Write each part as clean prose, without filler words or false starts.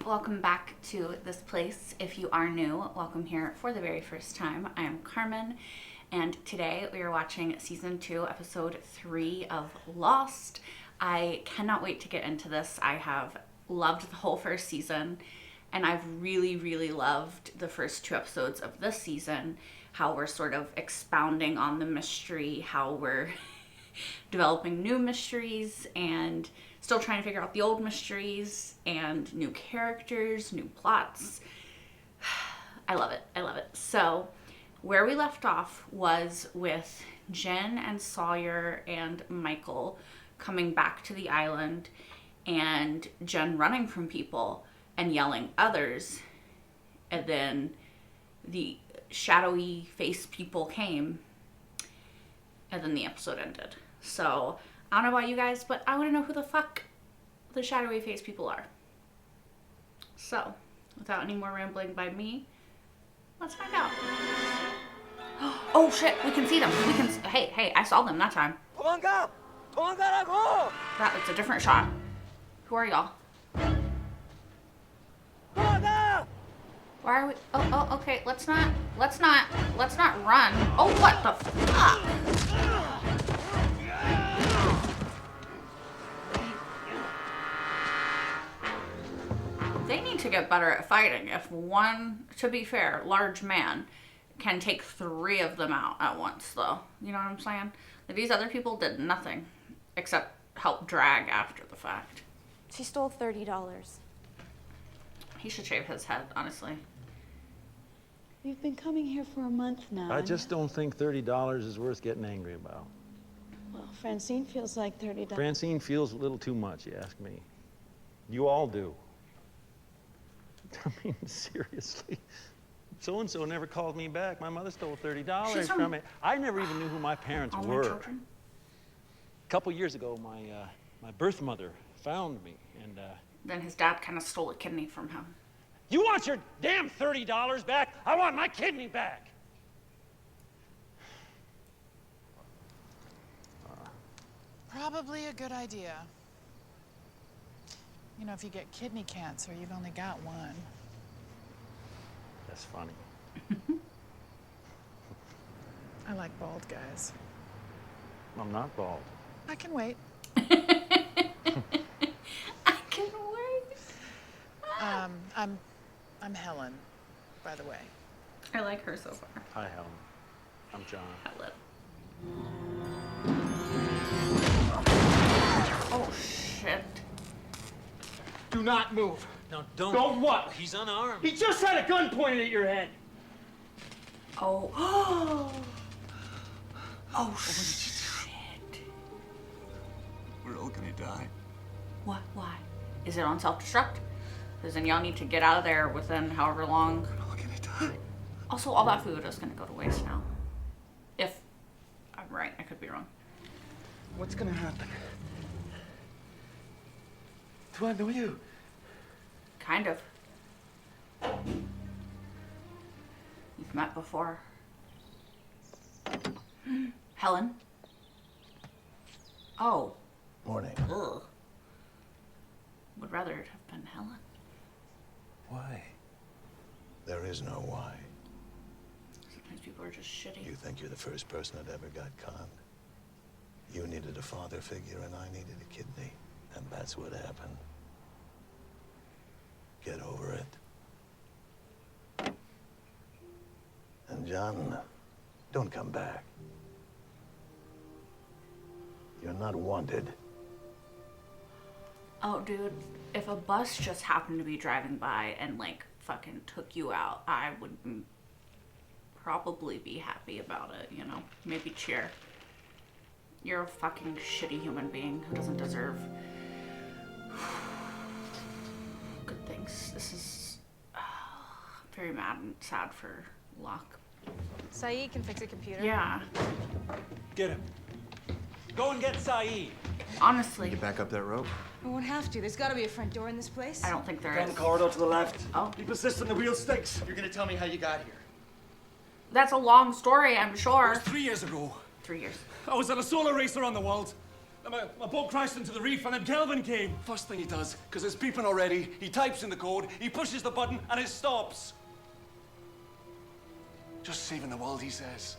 welcome back to this place. If you are new, welcome here for the very first time. I am Carmen, and today we are watching season 2, episode 3 of Lost. I cannot wait to get into this. I have loved the whole first season, and I've really loved the first 2 episodes of this season, how we're sort of expounding on the mystery, how we're developing new mysteries and still trying to figure out the old mysteries and new characters, new plots. I love it. So where we left off was with Jen and Sawyer and Michael coming back to the island, and Jen running from people and yelling others, and then the shadowy face people came, and then the episode ended. So I don't know about you guys, but I want to know who the fuck the shadowy face people are. So, without any more rambling by me, let's find out. Oh shit, we can see them. Hey, I saw them that time. 도망가! 도망가라고! It's a different shot. Who are y'all? 도망가! Why are we? Oh, okay. Let's not run. Oh, what the fuck? They need to get better at fighting. If one, to be fair, large man can take 3 of them out at once, though. You know what I'm saying? Like, these other people did nothing except help drag after the fact. She stole $30. He should shave his head, honestly. We've been coming here for a month now. I just don't think $30 is worth getting angry about. Well, Francine feels like $30. Francine feels a little too much, you ask me. You all do. I mean, seriously. So-and-so never called me back. My mother stole $30 from me. I never even knew who my parents All were. my children? A couple years ago, my birth mother found me, and Then his dad kind of stole a kidney from him. you want your damn $30 back? I want my kidney back. Probably a good idea. You know, if you get kidney cancer, you've only got one. That's funny. I like bald guys. I'm not bald. I can wait. I can wait. I'm Helen, by the way. I like her so far. Hi, Helen. I'm John. Helen. Oh shit. Do not move. No, don't. Don't what? He's unarmed. He just had a gun pointed at your head. Oh. Oh shit. We're all gonna die. What? Why? Is it on self-destruct? Because then y'all need to get out of there within however long. We're all gonna die. Also, all that food is gonna go to waste now. If I'm right, I could be wrong. What's gonna happen? Do I know you? Kind of. You've met before. Helen? Oh. Morning. Ugh. Would rather it have been Helen. Why? There is no why. Sometimes people are just shitty. You think you're the first person that ever got conned? You needed a father figure and I needed a kidney. And that's what happened. Get over it. And John, don't come back. You're not wanted. Oh, dude, if a bus just happened to be driving by and, like, fucking took you out, I would probably be happy about it, you know? Maybe cheer. You're a fucking shitty human being who doesn't deserve good things. This is very mad and sad for Locke. Saeed can fix a computer. Yeah, Get him. Go and get Saeed. honestly, You back up that rope? We won't have to. There's got to be a front door in this place. I don't think there Down is. the corridor to the left. Oh. Be persistent, the wheel sticks. You're gonna tell me how you got here. That's a long story, I'm It sure. was 3 years ago. 3 years. I was at a solar racer on the world. My boat crashed into the reef and then Kelvin came. First thing he does, because it's beeping already, he types in the code, he pushes the button, and it stops. Just saving the world, he says.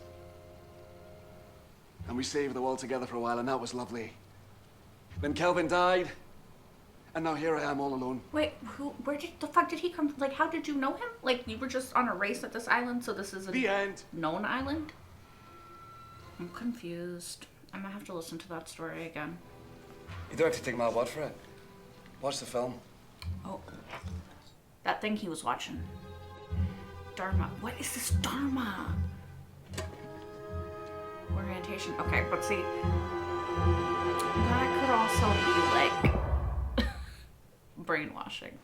And we saved the world together for a while, and that was lovely. Then Kelvin died, and now here I am all alone. Wait, where the fuck did he come from? Like, how did you know him? Like, you were just on a race at this island, so this is a The end. known island? I'm confused. I'm gonna have to listen to that story again. You don't have to take my word for it. Watch the film. Oh. That thing he was watching. Dharma. What is this Dharma? Orientation. Okay, but see, that could also be like brainwashing.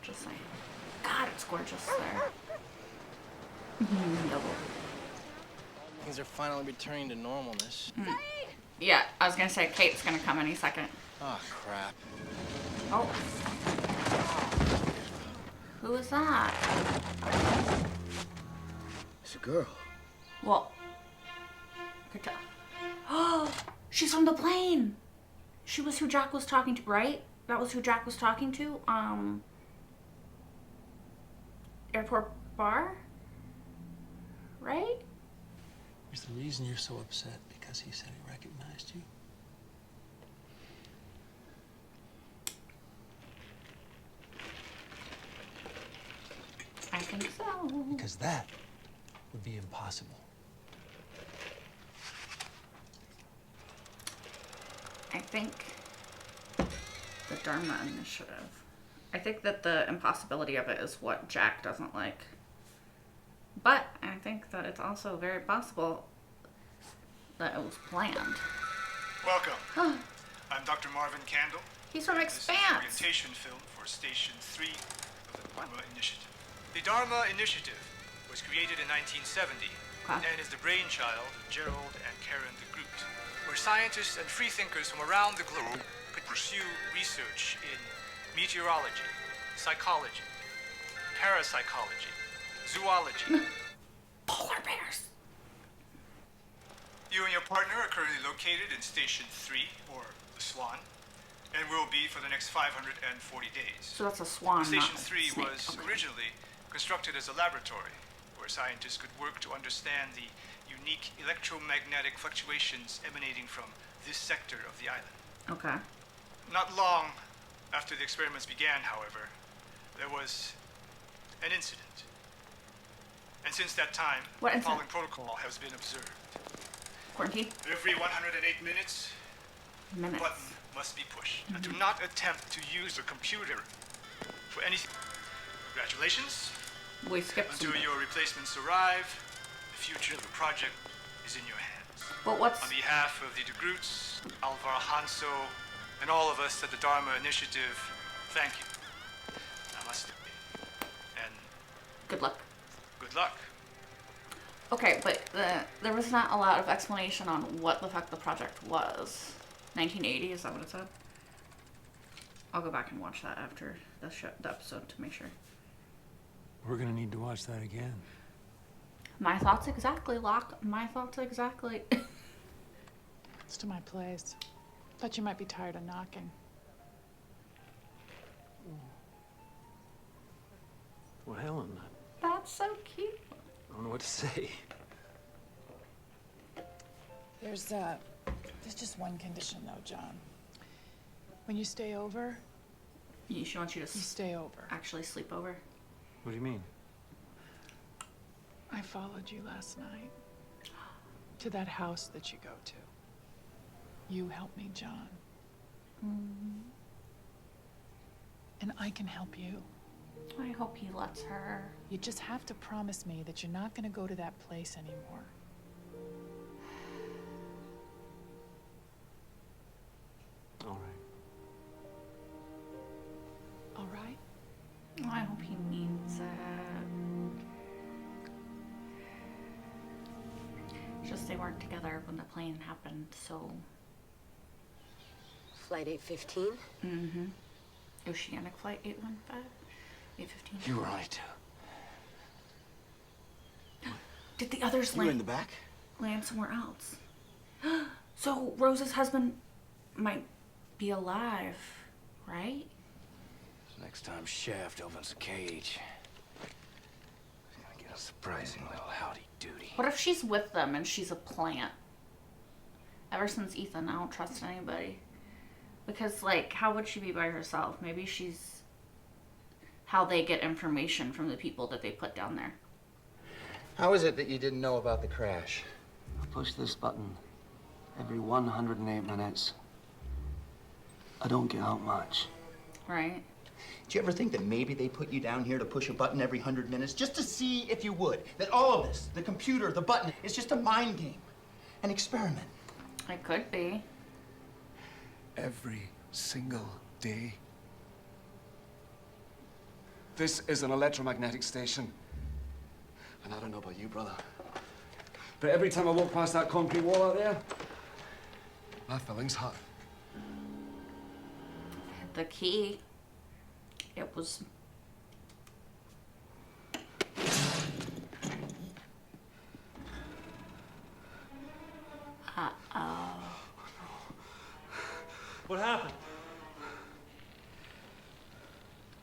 Just saying. God, it's gorgeous there. Double. Things are finally returning to normalness. Yeah, I was gonna say Kate's gonna come any second. Oh, crap. Oh. Who is that? It's a girl. Well, could tell. Oh, she's from the plane. She was who Jack was talking to, right? That was who Jack was talking to. Airport bar, right? Is the reason you're so upset because he said he recognized you? I think so. Because that would be impossible. I think the Dharma Initiative. I think that the impossibility of it is what Jack doesn't like. But I think that it's also very possible that it was planned. Welcome. I'm Dr. Marvin Candle. He's from This is an Expanse. orientation film for Station 3 of the Dharma Initiative. The Dharma Initiative was created in 1970 and is the brainchild of Gerald and Karen de Groot, where scientists and freethinkers from around the globe could pursue research in meteorology, psychology, parapsychology, zoology. Polar bears. You and your partner are currently located in Station 3, or the Swan, and will be for the next 540 days. So that's a swan, Station not a 3 snake. was originally constructed as a laboratory where scientists could work to understand the unique electromagnetic fluctuations emanating from this sector of the island. Okay. Not long after the experiments began, however, there was an incident. And since that time, What the incident? following protocol has been observed. Quarantine? Every 108 minutes, a Minutes. button must be pushed. And do not attempt to use the computer for anything. Congratulations. We skipped Until some. your replacements arrive, the future of the project is in your hands. But what's... On behalf of the de Groots, Alvar Hanso, and all of us at the Dharma Initiative, thank you. Namaste. And Good luck. good luck. Okay, but there was not a lot of explanation on what the fuck the project was. 1980, is that what it said? I'll go back and watch that after the episode to make sure. We're gonna need to watch that again. My thoughts exactly, Locke. My thoughts exactly. It's to my place. Thought you might be tired of knocking. Well, Helen, That's so cute. I don't know what to say. There's just one condition though, John. When you stay over, She wants you to you stay over. actually sleep over. What do you mean? I followed you last night to that house that you go to. You helped me, John. And I can help you. I hope he lets her. You just have to promise me that you're not going to go to that place anymore. All right. All right? I hope he means it. Just they weren't together when the plane happened, so. Flight 815? Mm-hmm. Oceanic Flight 815? 815? You were on it too. Did the others You were in land? the back? Land somewhere else. So Rose's husband might be alive, right? Next time Shaft opens a cage, he's gonna get a surprising little howdy-doody. What if she's with them and she's a plant? Ever since Ethan, I don't trust anybody. Because, like, how would she be by herself? Maybe she's how they get information from the people that they put down there. How is it that you didn't know about the crash? I push this button every 108 minutes. I don't get out much. Right. Did you ever think that maybe they put you down here to push a button every 100 minutes just to see if you would? That all of this, the computer, the button, is just a mind game, an experiment. It could be. Every single day. This is an electromagnetic station. And I don't know about you, brother, but every time I walk past that concrete wall out there, my feelings hurt. The key. It was... Uh-oh. What happened?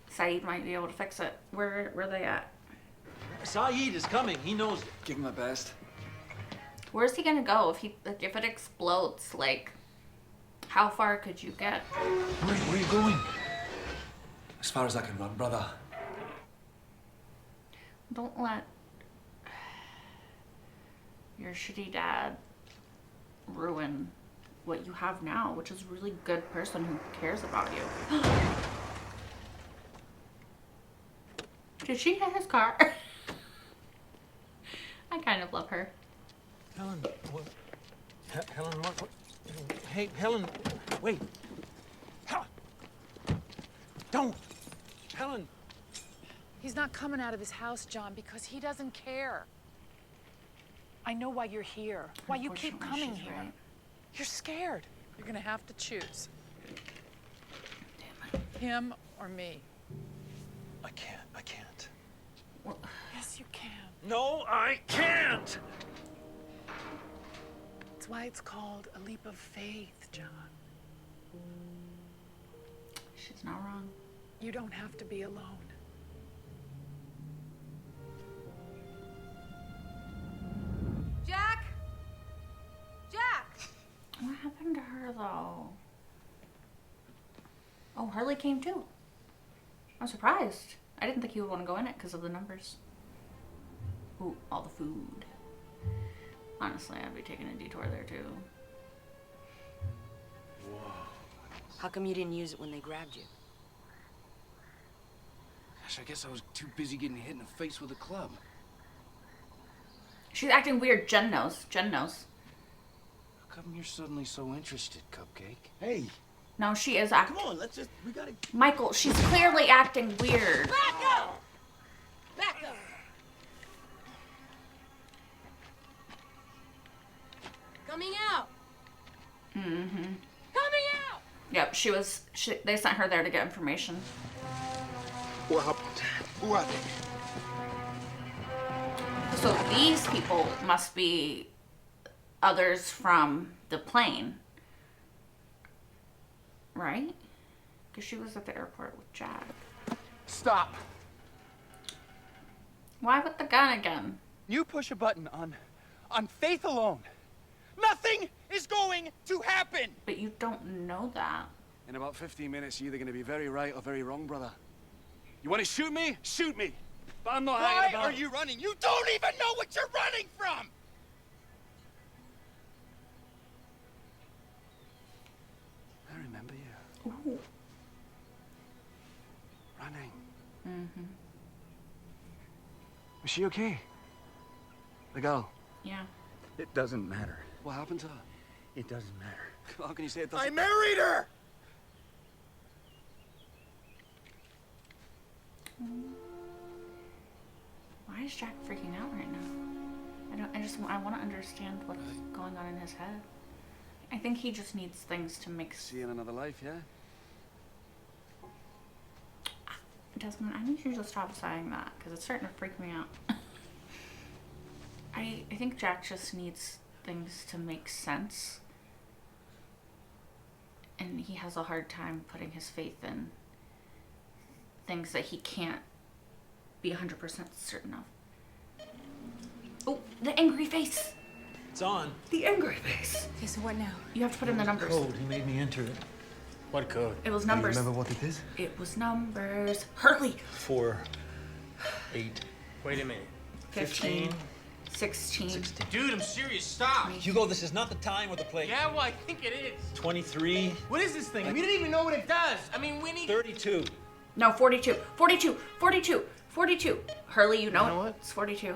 Saeed might be able to fix it. Where are they at? Saeed is coming. He knows it. Give him my best. Where's he gonna go if if it explodes? Like, how far could you get? Where are you going? As far as I can run, brother. Don't let your shitty dad ruin what you have now, which is a really good person who cares about you. Did she hit his car? I kind of love her. Helen, what? Helen, what? Hey, Helen, wait. Helen! Don't! Helen! He's not coming out of his house, John, because he doesn't care. I know why you're here, why you keep coming here. Right. You're scared. You're gonna have to choose. Him or me. I can't. Well, Yes, you can. No, I can't! That's why it's called a leap of faith, John. she's not wrong. You don't have to be alone. Jack! Jack! What happened to her, though? Oh, Harley came too. I'm surprised. I didn't think he would want to go in it because of the numbers. Ooh, all the food. Honestly, I'd be taking a detour there too. How come you didn't use it when they grabbed you? Gosh, I guess I was too busy getting hit in the face with a club. She's acting weird. Jen knows. Jen knows. How come you're suddenly so interested, Cupcake? Hey, No, she is acting. come on, we gotta... Michael, she's clearly acting weird. Back up! Back up! Coming out! Mm-hmm. Coming out! Yep, they sent her there to get information. What happened? Who are they? So these people must be others from the plane. Right? Because she was at the airport with Jack. Stop. Why with the gun again? You push a button on faith alone. Nothing is going to happen. But you don't know that. In about 15 minutes, you're either going to be very right or very wrong, brother. You want to shoot me? Shoot me. But I'm not hanging about. Why are you running? You don't even know what you're running from! I remember you. Ooh. Running. Mm-hmm. Was she okay? The girl. Yeah. It doesn't matter. What happened to her? It doesn't matter. How can you say it doesn't? I married her! Why is Jack freaking out right now? I want to understand what's going on in his head. I think he just needs things to make sense. See you in another life, yeah? Desmond, I need you to stop saying that because it's starting to freak me out. I think Jack just needs things to make sense And he has a hard time putting his faith in things that he can't be 100% certain of. Oh, the angry face. It's on. The angry face. Okay, so what now? You have to put in the numbers. Code. He made me enter it. What code? It was numbers. Remember what it is? It was numbers. Hurley. 4, 8. Wait a minute. 15. 16. Dude, I'm serious. Stop. Hugo, this is not the time or the place. Yeah, well, I think it is. 23. What is this thing? We don't even know what it does. I mean, we need... 32. No, 42. 42. 42. 42. Hurley, you know, You know what? It's 42.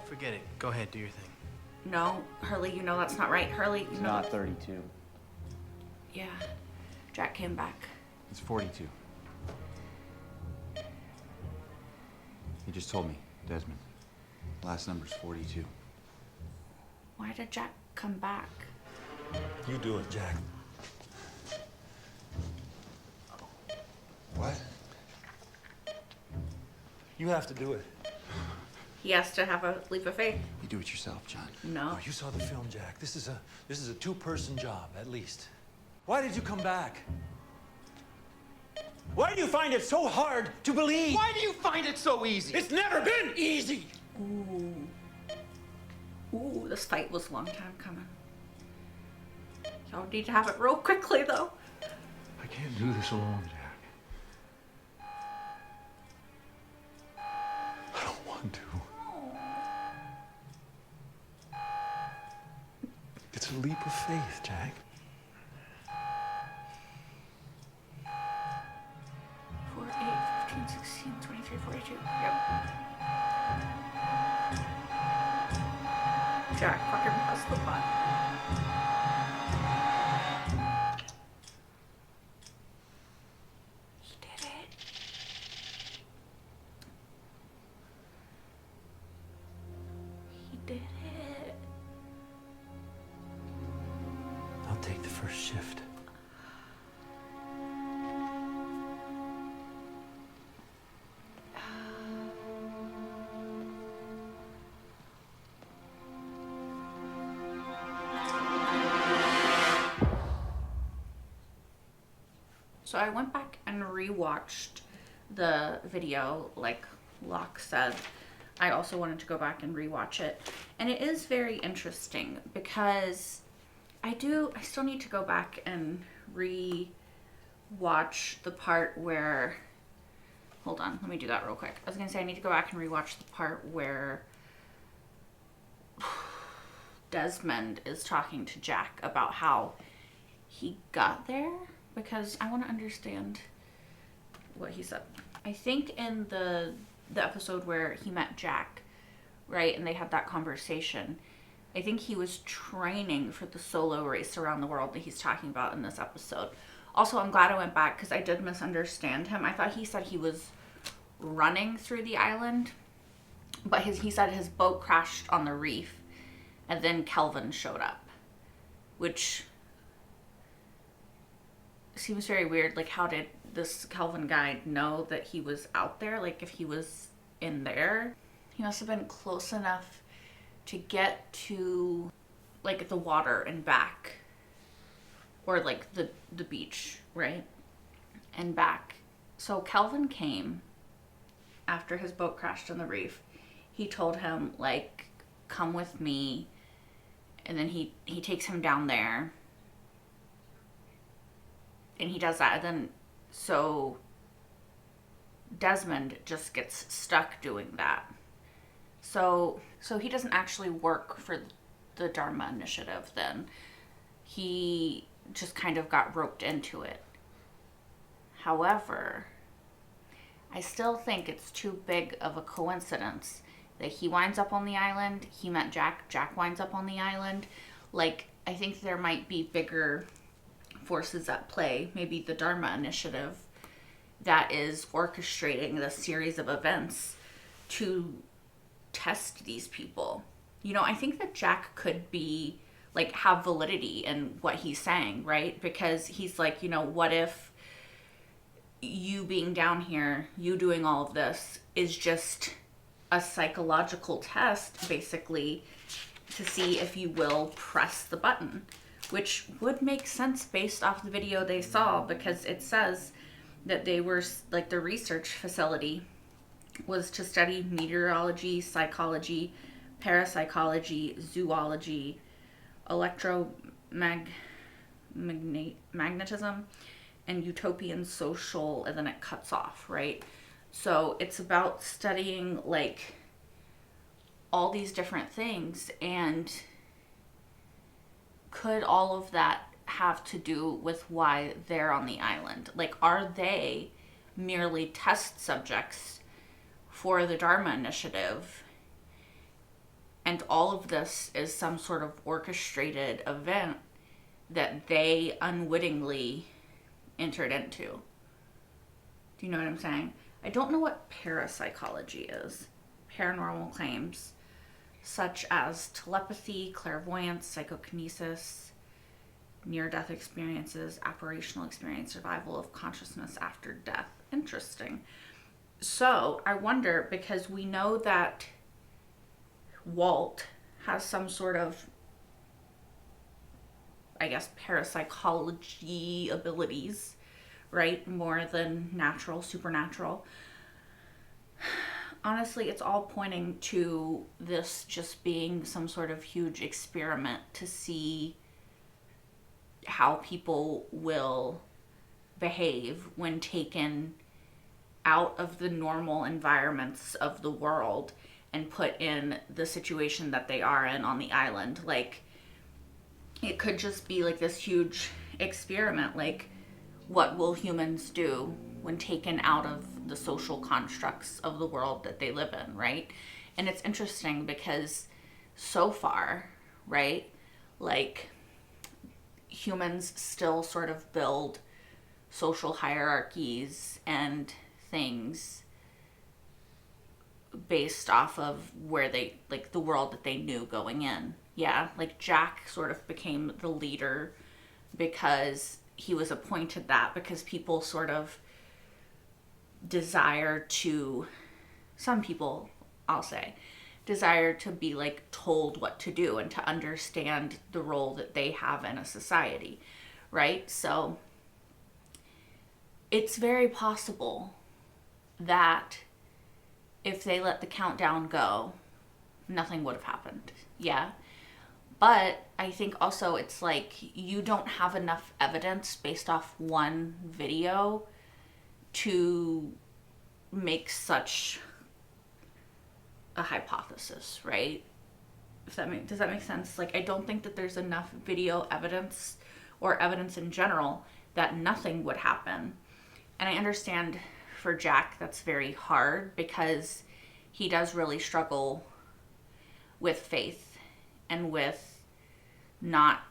Forget it. Go ahead, do your thing. No, Hurley, you know that's not right. Hurley, you know. Not 32. Yeah. Jack came back. It's 42. He just told me, Desmond. Last number's 42. Why did Jack come back? You do it, Jack. What? You have to do it. He has to have a leap of faith. You do it yourself, John. No. Oh, you saw the film, Jack. This is a two-person job, at least. Why did you come back? Why do you find it so hard to believe? Why do you find it so easy? It's never been easy! Ooh. Ooh, this fight was a long time coming. Y'all need to have it real quickly, though. I can't do this alone, Jack. I don't want to. It's a leap of faith, Jack. 4, 8, 15, 16, 23, 42. Yep. Jack fucking pressed the button. He did it. He did it. I'll take the first shift. So I went back and rewatched the video, like Locke said. I also wanted to go back and rewatch it. And it is very interesting because I still need to go back and rewatch the part where, hold on, let me do that real quick. I was gonna say I need to go back and rewatch the part where Desmond is talking to Jack about how he got there, because I want to understand what he said. I think in the episode where he met Jack, right, and they had that conversation, I think he was training for the solo race around the world that he's talking about in this episode. Also, I'm glad I went back because I did misunderstand him. I thought he said he was running through the island, but he said his boat crashed on the reef and then Kelvin showed up, which seems very weird. Like, how did this Kelvin guy know that he was out there? Like, if he was in there, he must have been close enough to get to, like, the water and back, or like the beach, right, and back. So Kelvin came after his boat crashed on the reef. He told him, like, come with me, and then he takes him down there. And he does that, and then so Desmond just gets stuck doing that. So he doesn't actually work for the Dharma Initiative then. He just kind of got roped into it. However, I still think it's too big of a coincidence that he winds up on the island, he met Jack, Jack winds up on the island. Like, I think there might be bigger forces at play, maybe the Dharma Initiative, that is orchestrating this series of events to test these people. You know, I think that Jack could be, like, have validity in what he's saying, right? Because he's like, you know, what if you being down here, you doing all of this, is just a psychological test, basically, to see if you will press the button. which would make sense based off the video they saw, because it says that they were, like, the research facility was to study meteorology, psychology, parapsychology, zoology, magnetism, and utopian social, and then it cuts off, right? So it's about studying, like, all these different things, and could all of that have to do with why they're on the island? Like, are they merely test subjects for the Dharma Initiative, and all of this is some sort of orchestrated event that they unwittingly entered into? Do you know what I'm saying? I don't know what parapsychology is. Paranormal claims such as telepathy, clairvoyance, psychokinesis, near-death experiences, apparitional experience, survival of consciousness after death. Interesting. So I wonder, because we know that Walt has some sort of, I guess, parapsychology abilities, right? More than natural, supernatural. Honestly, it's all pointing to this just being some sort of huge experiment to see how people will behave when taken out of the normal environments of the world and put in the situation that they are in on the island. Like, it could just be like this huge experiment. Like, what will humans do when taken out of the social constructs of the world that they live in, right? And it's interesting because so far, right, like, humans still sort of build social hierarchies and things based off of where they, like, the world that they knew going in. Yeah, like Jack sort of became the leader because he was appointed that, because people sort of desire to, some people, I'll say, desire to be, like, told what to do and to understand the role that they have in a society, right? So it's very possible that if they let the countdown go, nothing would have happened. Yeah. But I think also it's like, you don't have enough evidence based off one video to make such a hypothesis, right? Does that make sense? Like, I don't think that there's enough video evidence or evidence in general that nothing would happen. And I understand for Jack that's very hard, because he does really struggle with faith and with not,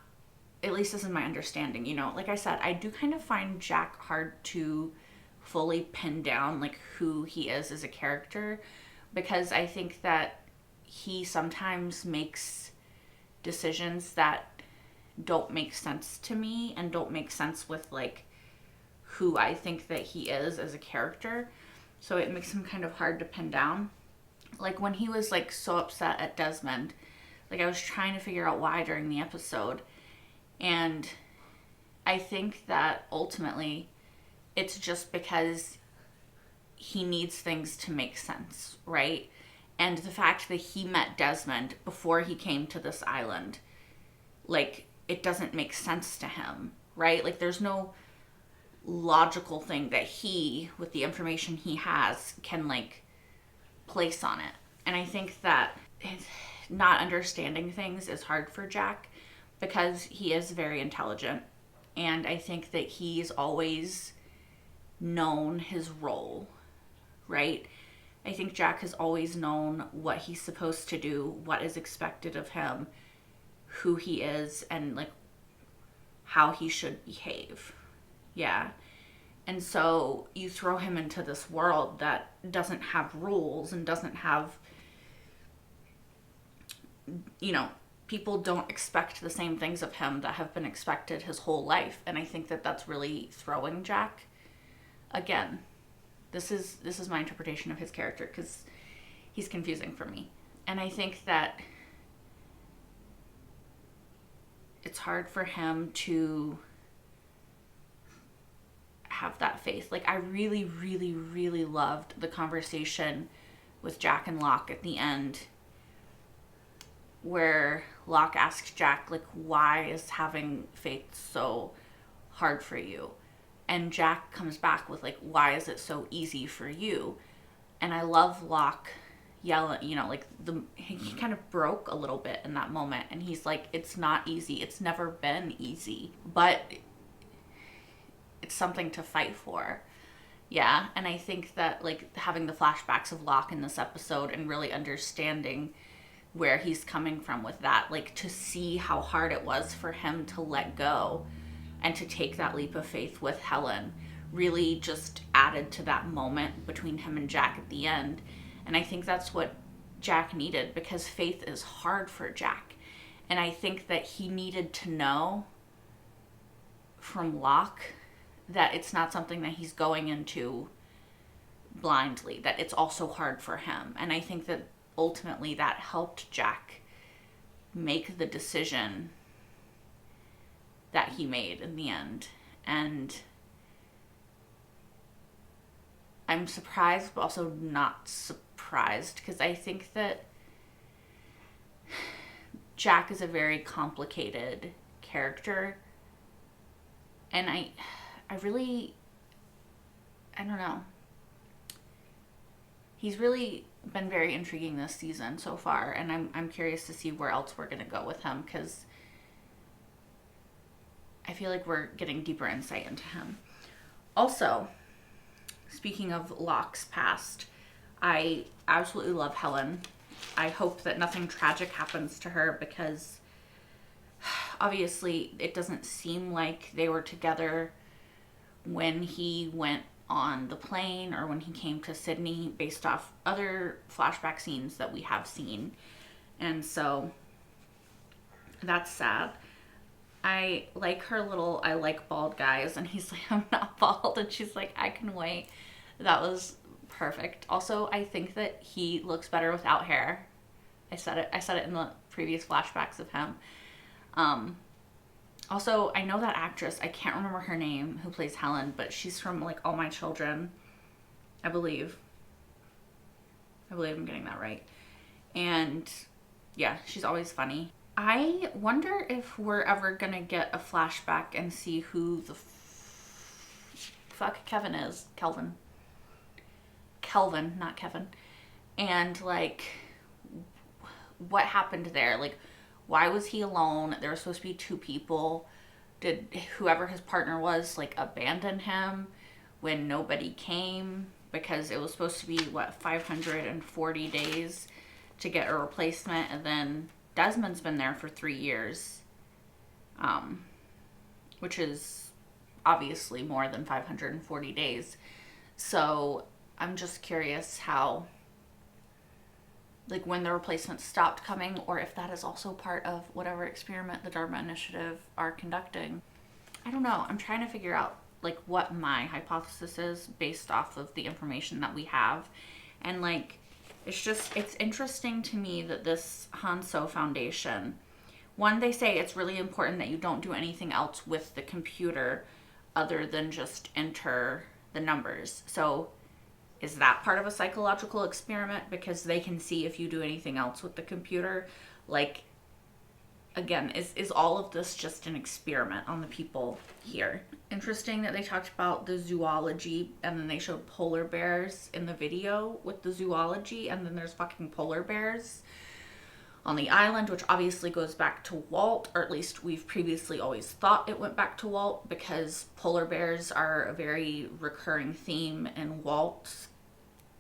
at least this is my understanding, you know, like I said, I do kind of find Jack hard to fully pin down, like, who he is as a character, because I think that he sometimes makes decisions that don't make sense to me and don't make sense with, like, who I think that he is as a character. So it makes him kind of hard to pin down. Like, when he was, like, so upset at Desmond, like, I was trying to figure out why during the episode. And I think that ultimately it's just because he needs things to make sense, right? And the fact that he met Desmond before he came to this island, like, it doesn't make sense to him, right? Like, there's no logical thing that he, with the information he has, can, like, place on it. And I think that not understanding things is hard for Jack, because he is very intelligent, and I think that he's always known his role, right? I think Jack has always known what he's supposed to do, what is expected of him, who he is, and, like, how he should behave. Yeah. And so you throw him into this world that doesn't have rules and doesn't have, you know, people don't expect the same things of him that have been expected his whole life. And I think that that's really throwing Jack. Again, this is my interpretation of his character, because he's confusing for me. And I think that it's hard for him to have that faith. Like, I really, really, really loved the conversation with Jack and Locke at the end, where Locke asks Jack, like, why is having faith so hard for you? And Jack comes back with, like, why is it so easy for you? And I love Locke yelling, you know, like, he kind of broke a little bit in that moment. And he's like, it's not easy. It's never been easy. But it's something to fight for. Yeah, and I think that, like, having the flashbacks of Locke in this episode and really understanding where he's coming from with that, like, to see how hard it was for him to let go and to take that leap of faith with Helen really just added to that moment between him and Jack at the end. And I think that's what Jack needed, because faith is hard for Jack. And I think that he needed to know from Locke that it's not something that he's going into blindly, that it's also hard for him. And I think that ultimately that helped Jack make the decision that he made in the end. And I'm surprised, but also not surprised, because I think that Jack is a very complicated character. And I don't know. He's really been very intriguing this season so far, and I'm curious to see where else we're going to go with him, because I feel like we're getting deeper insight into him. Also, speaking of Locke's past, I absolutely love Helen. I hope that nothing tragic happens to her, because obviously it doesn't seem like they were together when he went on the plane or when he came to Sydney, based off other flashback scenes that we have seen. And so that's sad. I like her little, I like bald guys, and he's like, I'm not bald, and she's like, I can wait. That was perfect. Also, I think that he looks better without hair. I said it in the previous flashbacks of him. Also, I know that actress, I can't remember her name, who plays Helen, but she's from, like, All My Children, I believe. I believe I'm getting that right. And yeah, she's always funny. I wonder if we're ever gonna get a flashback and see who the fuck Kevin is. Kelvin, not Kevin. And, like, what happened there? Like, why was he alone? There were supposed to be 2 people. Did whoever his partner was, like, abandon him when nobody came? Because it was supposed to be, 540 days to get a replacement. And then Desmond's been there for 3 years. Which is obviously more than 540 days. So I'm just curious how, like, when the replacements stopped coming, or if that is also part of whatever experiment the Dharma Initiative are conducting. I don't know. I'm trying to figure out, like, what my hypothesis is based off of the information that we have. And, like, it's interesting to me that this Hanso Foundation, one, they say it's really important that you don't do anything else with the computer other than just enter the numbers. So is that part of a psychological experiment? Because they can see if you do anything else with the computer. Like, again, is all of this just an experiment on the people here? Interesting that they talked about the zoology, and then they showed polar bears in the video with the zoology, and then there's fucking polar bears on the island, which obviously goes back to Walt, or at least we've previously always thought it went back to Walt, because polar bears are a very recurring theme in Walt's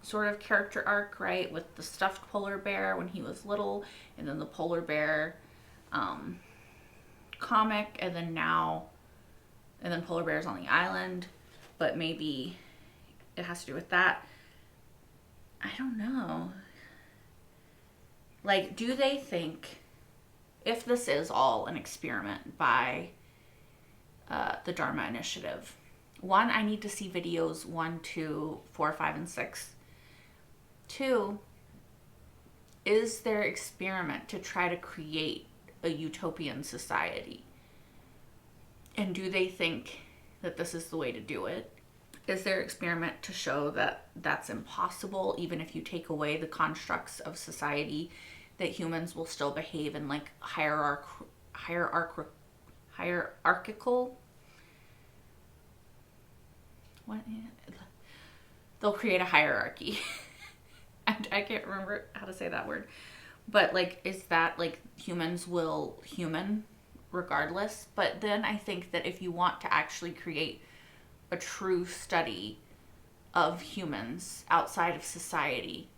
sort of character arc, right? With the stuffed polar bear when he was little, and then the polar bear comic, and then polar bears on the island. But maybe it has to do with that. I don't know. Like, do they think, if this is all an experiment by the Dharma Initiative, 1, I need to see videos 1, 2, 4, 5, and 6. 2, is their experiment to try to create a utopian society? And do they think that this is the way to do it? Is their experiment to show that that's impossible, even if you take away the constructs of society, that humans will still behave in like hierarchical? What? They'll create a hierarchy. I can't remember how to say that word. But like, is that like humans will human regardless? But then I think that if you want to actually create a true study of humans outside of society,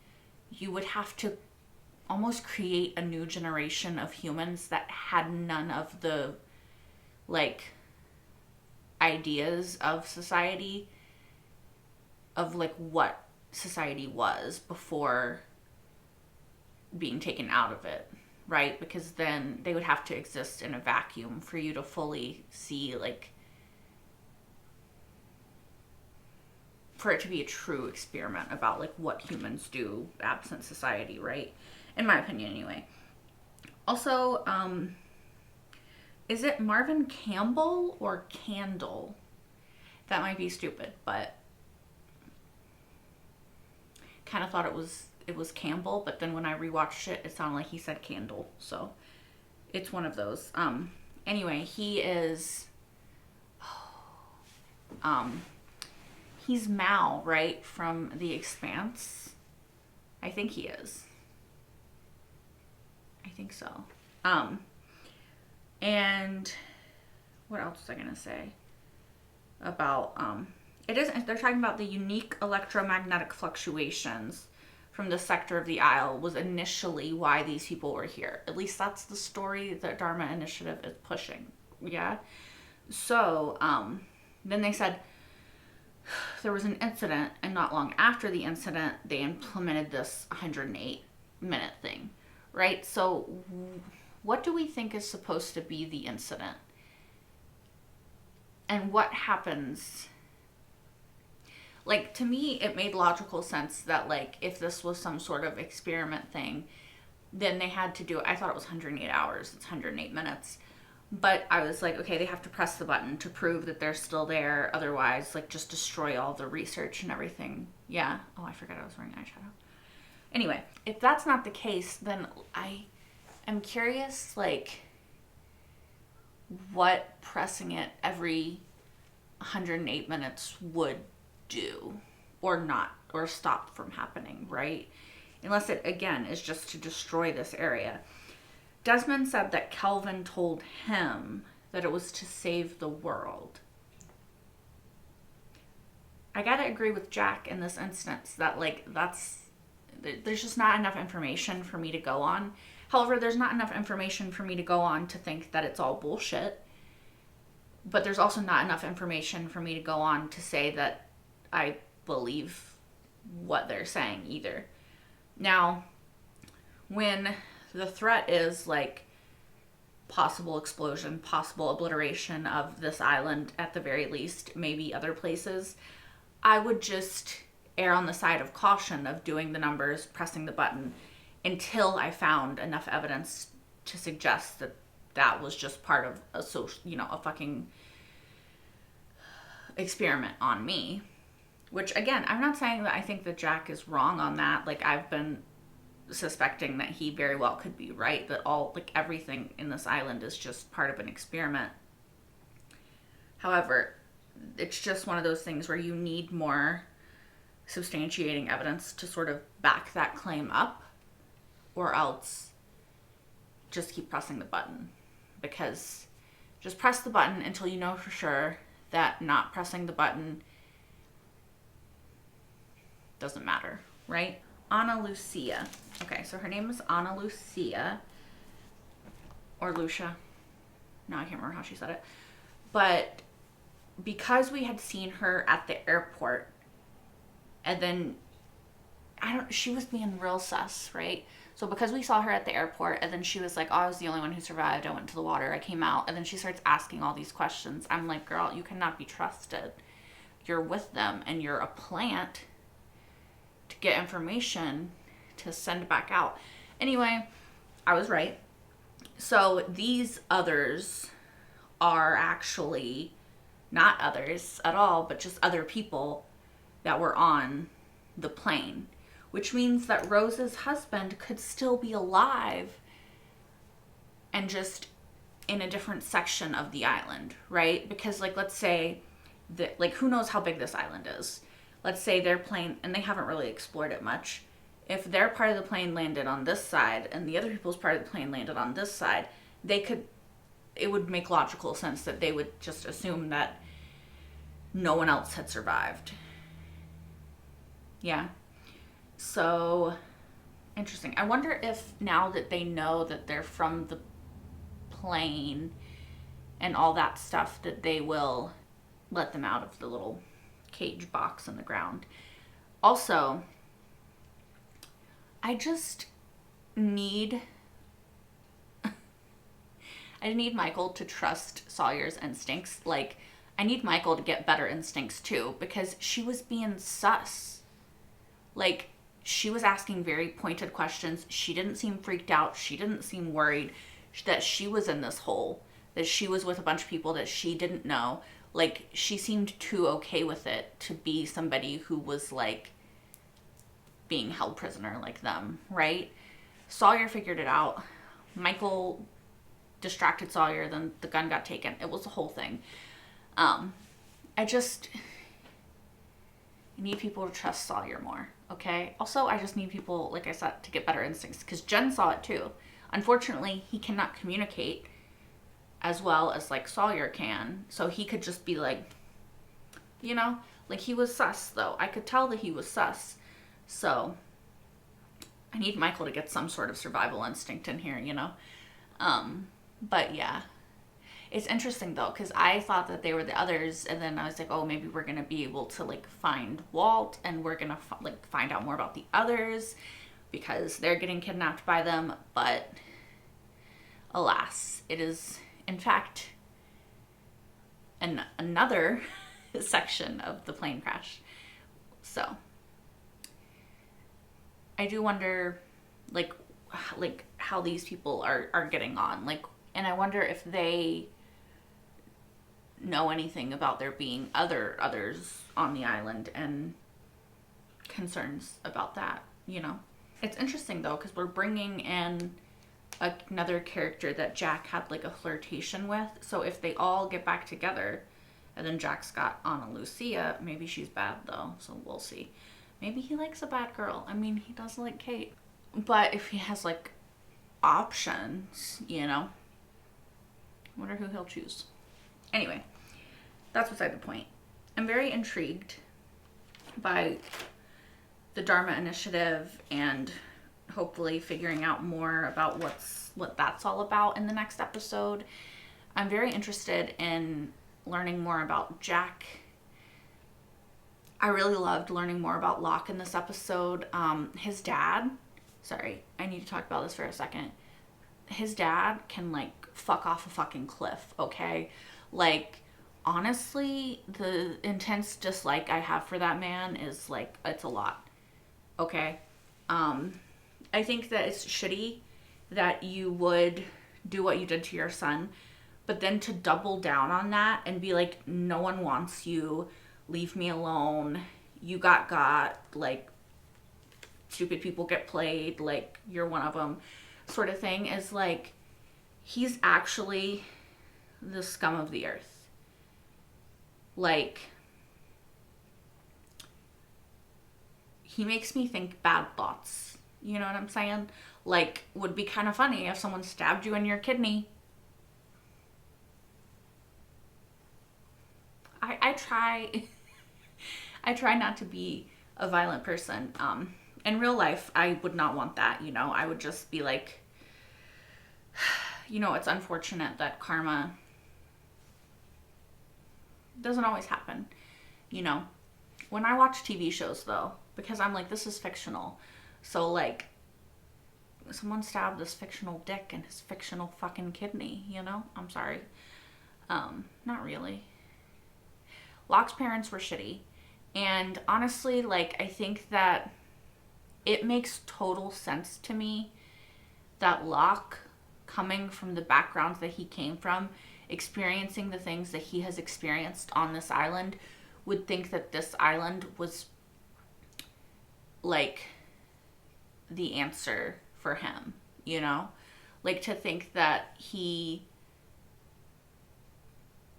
you would have to almost create a new generation of humans that had none of the like ideas of society, of like what society was before being taken out of it, right? Because then they would have to exist in a vacuum for you to fully see, like, for it to be a true experiment about like what humans do absent society, right? In my opinion, anyway. Also, is it Marvin Campbell or Candle? That might be stupid, but kind of thought it was Campbell, but then when I rewatched it, it sounded like he said Candle, so it's one of those. Anyway, he is he's Mal, right, from The Expanse. I think he is. I think so. And what else was I gonna say about they're talking about the unique electromagnetic fluctuations from the sector of the Isle was initially why these people were here. At least that's the story that Dharma Initiative is pushing. Yeah. So then they said there was an incident, and not long after the incident, they implemented this 108-minute thing, right? So what do we think is supposed to be the incident? And what happens? Like, to me, it made logical sense that, like, if this was some sort of experiment thing, then they had to do it. I thought it was 108 hours. It's 108 minutes. But I was like, okay, they have to press the button to prove that they're still there. Otherwise, like, just destroy all the research and everything. Yeah. Oh, I forgot I was wearing eyeshadow. Anyway, if that's not the case, then I am curious, like, what pressing it every 108 minutes would do or not, or stop from happening, right? Unless it, again, is just to destroy this area. Desmond said that Kelvin told him that it was to save the world. I gotta agree with Jack in this instance that, like, there's just not enough information for me to go on. However, there's not enough information for me to go on to think that it's all bullshit. But there's also not enough information for me to go on to say that I believe what they're saying either. Now, when the threat is like possible explosion, possible obliteration of this island at the very least, maybe other places, I would just err on the side of caution of doing the numbers, pressing the button, until I found enough evidence to suggest that that was just part of a social, a fucking experiment on me. Which, again, I'm not saying that I think that Jack is wrong on that. Like, I've been suspecting that he very well could be right, that everything in this island is just part of an experiment. However, it's just one of those things where you need more substantiating evidence to sort of back that claim up, or else just keep pressing the button. Because just press the button until you know for sure that not pressing the button doesn't matter, right? Ana Lucia. Okay, so her name is Ana Lucia. Or Lucia. No, I can't remember how she said it. But because we had seen her at the airport, and then she was being real sus, right? So because we saw her at the airport, and then she was like, oh, I was the only one who survived. I went into the water. I came out. And then she starts asking all these questions. I'm like, girl, you cannot be trusted. You're with them, and you're a plant to get information to send back out. Anyway, I was right. So these others are actually not others at all, but just other people that were on the plane, which means that Rose's husband could still be alive and just in a different section of the island, right? Because, like, let's say that, like, who knows how big this island is? Let's say their plane, and they haven't really explored it much. If their part of the plane landed on this side and the other people's part of the plane landed on this side, it would make logical sense that they would just assume that no one else had survived. Yeah. So, interesting. I wonder if now that they know that they're from the plane and all that stuff, that they will let them out of the little cage box in the ground. Also, I just need Michael to trust Sawyer's instincts. Like, I need Michael to get better instincts too, because she was being sus. Like, she was asking very pointed questions. She didn't seem freaked out. She didn't seem worried that she was in this hole, that she was with a bunch of people that she didn't know. Like, she seemed too okay with it to be somebody who was, like, being held prisoner like them, right? Sawyer figured it out. Michael distracted Sawyer, then the gun got taken. It was a whole thing. I need people to trust Sawyer more, okay? Also, I just need people, like I said, to get better instincts, because Jen saw it too. Unfortunately, he cannot communicate as well as, like, Sawyer can, so he could just be like, you know, like, he was sus, though. I could tell that he was sus. So, I need Michael to get some sort of survival instinct in here, you know? But yeah. It's interesting, though, because I thought that they were the others, and then I was like, oh, maybe we're going to be able to, like, find Walt, and we're going to, like, find out more about the others, because they're getting kidnapped by them, but alas, it is, in fact, another section of the plane crash. So, I do wonder, like how these people are getting on, like, and I wonder if they know anything about there being others on the island and concerns about that, you know? It's interesting, though, because we're bringing in another character that Jack had, like, a flirtation with. So if they all get back together, and then Jack's got Ana Lucia, maybe she's bad, though, so we'll see. Maybe he likes a bad girl. I mean, he does like Kate. But if he has, like, options, you know? I wonder who he'll choose. Anyway, that's beside the point. I'm very intrigued by the Dharma Initiative and hopefully figuring out more about what that's all about in the next episode. I'm very interested in learning more about Jack. I really loved learning more about Locke in this episode. His dad, sorry, I need to talk about this for a second. His dad can, like, fuck off a fucking cliff, okay? Like, honestly, the intense dislike I have for that man is, like, it's a lot, okay? I think that it's shitty that you would do what you did to your son, but then to double down on that and be like, no one wants you, leave me alone, you got, like, stupid people get played, like, you're one of them, sort of thing, is like, he's actually the scum of the earth. Like, he makes me think bad thoughts. You know what I'm saying? Like, would be kind of funny if someone stabbed you in your kidney. I try not to be a violent person. In real life, I would not want that, you know? I would just be like, you know, it's unfortunate that karma doesn't always happen, you know? When I watch TV shows, though, because I'm like, this is fictional, so, like, someone stabbed this fictional dick in his fictional fucking kidney, you know? I'm sorry. Not really. Locke's parents were shitty, and honestly, like, I think that it makes total sense to me that Locke, coming from the background that he came from, experiencing the things that he has experienced on this island would think that this island was like the answer for him, you know? Like, to think that he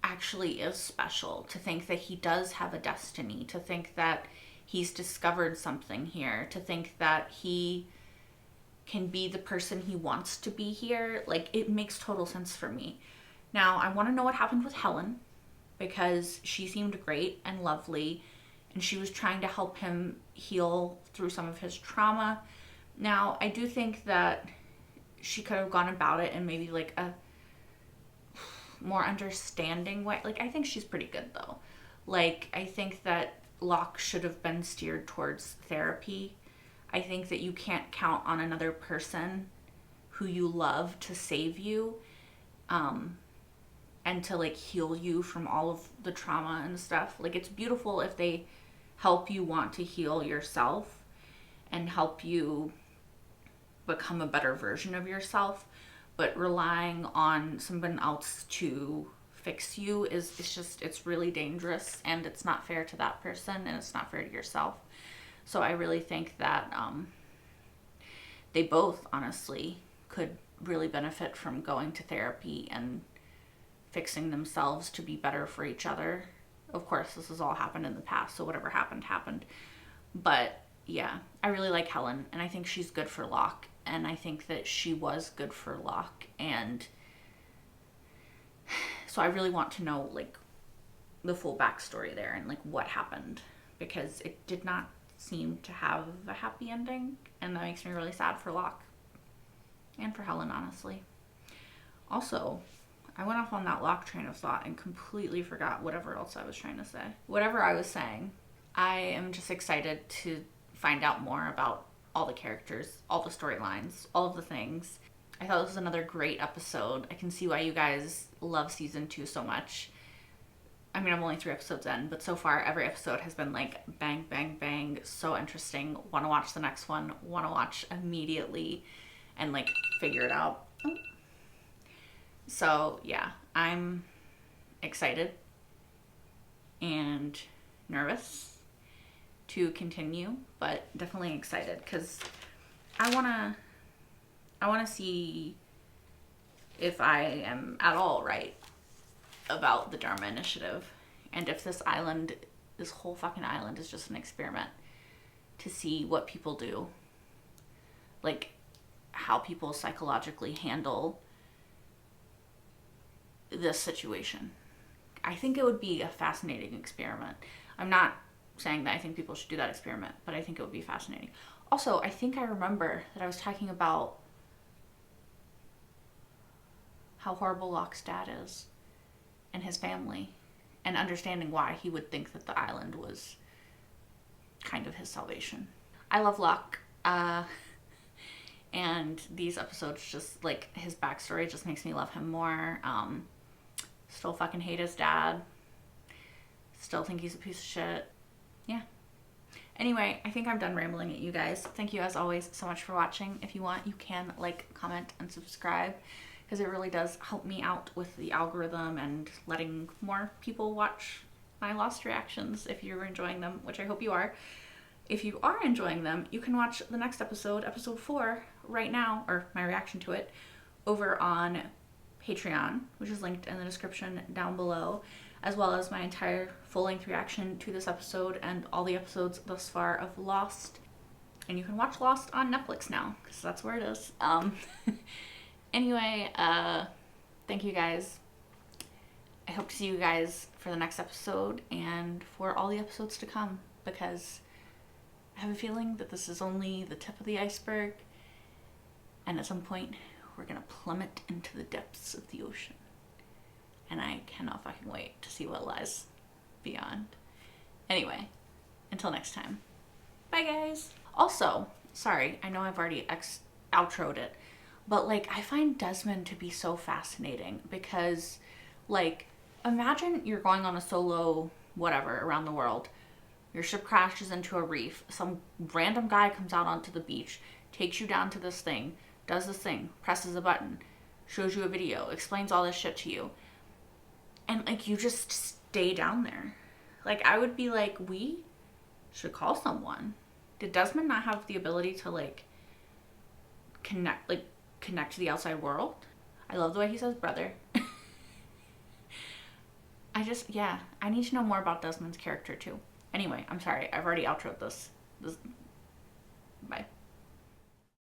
actually is special, to think that he does have a destiny, to think that he's discovered something here, to think that he can be the person he wants to be here. Like, it makes total sense for me. Now, I want to know what happened with Helen, because she seemed great and lovely, and she was trying to help him heal through some of his trauma. Now, I do think that she could have gone about it in maybe like a more understanding way. Like, I think she's pretty good though. Like, I think that Locke should have been steered towards therapy. I think that you can't count on another person who you love to save you, and to like heal you from all of the trauma and stuff. Like, it's beautiful if they help you want to heal yourself and help you become a better version of yourself, but relying on someone else to fix you is it's really dangerous, and it's not fair to that person, and it's not fair to yourself. So I really think that they both honestly could really benefit from going to therapy and fixing themselves to be better for each other. Of course, this has all happened in the past, so whatever happened happened. But yeah, I really like Helen, and I think she's good for Locke, and I think that she was good for Locke, and so I really want to know like the full backstory there and like what happened, because it did not seem to have a happy ending, and that makes me really sad for Locke and for Helen, honestly. Also, I went off on that Locke train of thought and completely forgot whatever else I was trying to say. Whatever I was saying, I am just excited to find out more about all the characters, all the storylines, all of the things. I thought this was another great episode. I can see why you guys love season 2 so much. I mean, I'm only 3 episodes in, but so far every episode has been like bang, bang, bang, so interesting. Want to watch the next one, want to watch immediately and like figure it out. Oh. So yeah, I'm excited and nervous to continue, but definitely excited because I wanna see if I am at all right about the Dharma Initiative, and if this whole fucking island is just an experiment to see what people do, like how people psychologically handle this situation. I think it would be a fascinating experiment. I'm not saying that I think people should do that experiment, but I think it would be fascinating. Also, I think I remember that I was talking about how horrible Locke's dad is and his family, and understanding why he would think that the island was kind of his salvation. I love Locke, and these episodes just, like, his backstory just makes me love him more. Still fucking hate his dad. Still think he's a piece of shit. Yeah. Anyway, I think I'm done rambling at you guys. Thank you as always so much for watching. If you want, you can like, comment, and subscribe, because it really does help me out with the algorithm and letting more people watch my Lost reactions if you're enjoying them, which I hope you are. If you are enjoying them, you can watch the next episode, episode 4, right now, or my reaction to it, over on Patreon, which is linked in the description down below, as well as my entire full-length reaction to this episode and all the episodes thus far of Lost. And you can watch Lost on Netflix now, because that's where it is. Anyway, thank you guys. I hope to see you guys for the next episode and for all the episodes to come, because I have a feeling that this is only the tip of the iceberg, and at some point we're gonna plummet into the depths of the ocean. And I cannot fucking wait to see what lies beyond. Anyway, until next time. Bye, guys. Also, sorry, I know I've already outroed it, but, like, I find Desmond to be so fascinating because, like, imagine you're going on a solo whatever around the world. Your ship crashes into a reef. Some random guy comes out onto the beach, takes you down to this thing, does this thing, presses a button, shows you a video, explains all this shit to you. And like, you just stay down there. Like, I would be like, we should call someone. Did Desmond not have the ability to like connect to the outside world? I love the way he says brother. I need to know more about Desmond's character too. Anyway, I'm sorry. I've already outroed this. Bye.